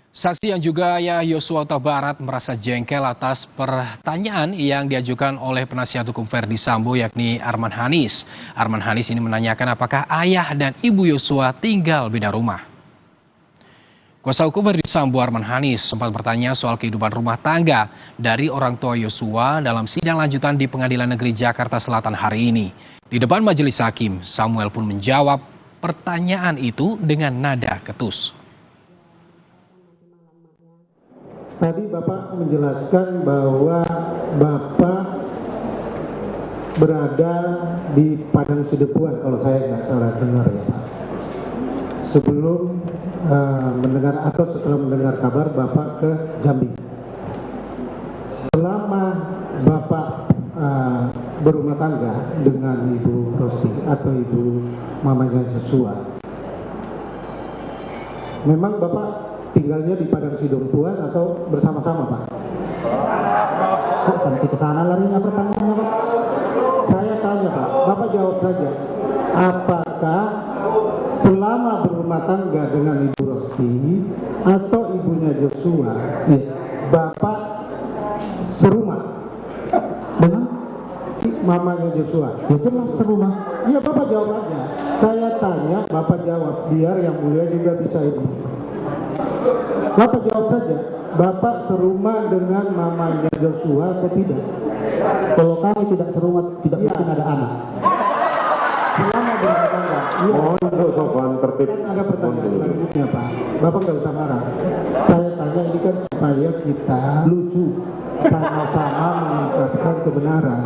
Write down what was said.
Saksi yang juga ayah Yosua Huta Barat merasa jengkel atas pertanyaan yang diajukan oleh penasihat hukum Verdi Sambo yakni Arman Hanis. Arman Hanis ini menanyakan apakah ayah dan ibu Yosua tinggal beda rumah. Kuasa hukum Verdi Sambo Arman Hanis sempat bertanya soal kehidupan rumah tangga dari orang tua Yosua dalam sidang lanjutan di Pengadilan Negeri Jakarta Selatan hari ini. Di depan majelis hakim, Samuel pun menjawab pertanyaan itu dengan nada ketus. Tadi Bapak menjelaskan bahwa Bapak berada di Padang Sidempuan, kalau saya nggak salah dengar ya Pak. Sebelum mendengar atau setelah mendengar kabar Bapak ke Jambi. Selama Bapak berumah tangga dengan Ibu Rosti atau Ibu mamanya Yosua, memang Bapak tinggalnya di Padang Sidempuan atau bersama-sama Pak? Kok sampai ke sana larinya pertanyaannya Pak? Saya tanya Pak, Bapak jawab saja. Apakah selama berumah tangga dengan Ibu Rosti atau ibunya Yosua, Bapak serumah dengan mamanya Yosua? Ya jelas serumah. Iya Bapak jawab aja. Saya tanya, Bapak jawab, biar yang mulia juga bisa ini. Bapak jawab saja, Bapak serumah dengan mamanya Yosua atau tidak? Kalau kami tidak serumah, tidak mungkin ada anak. Selama berumah tangga. Iya. Untuk sopan tertib. Ada pertanyaan selanjutnya Pak. Bapak nggak usah marah. Saya tanya ini kan supaya kita lucu, sama-sama mengucapkan kebenaran.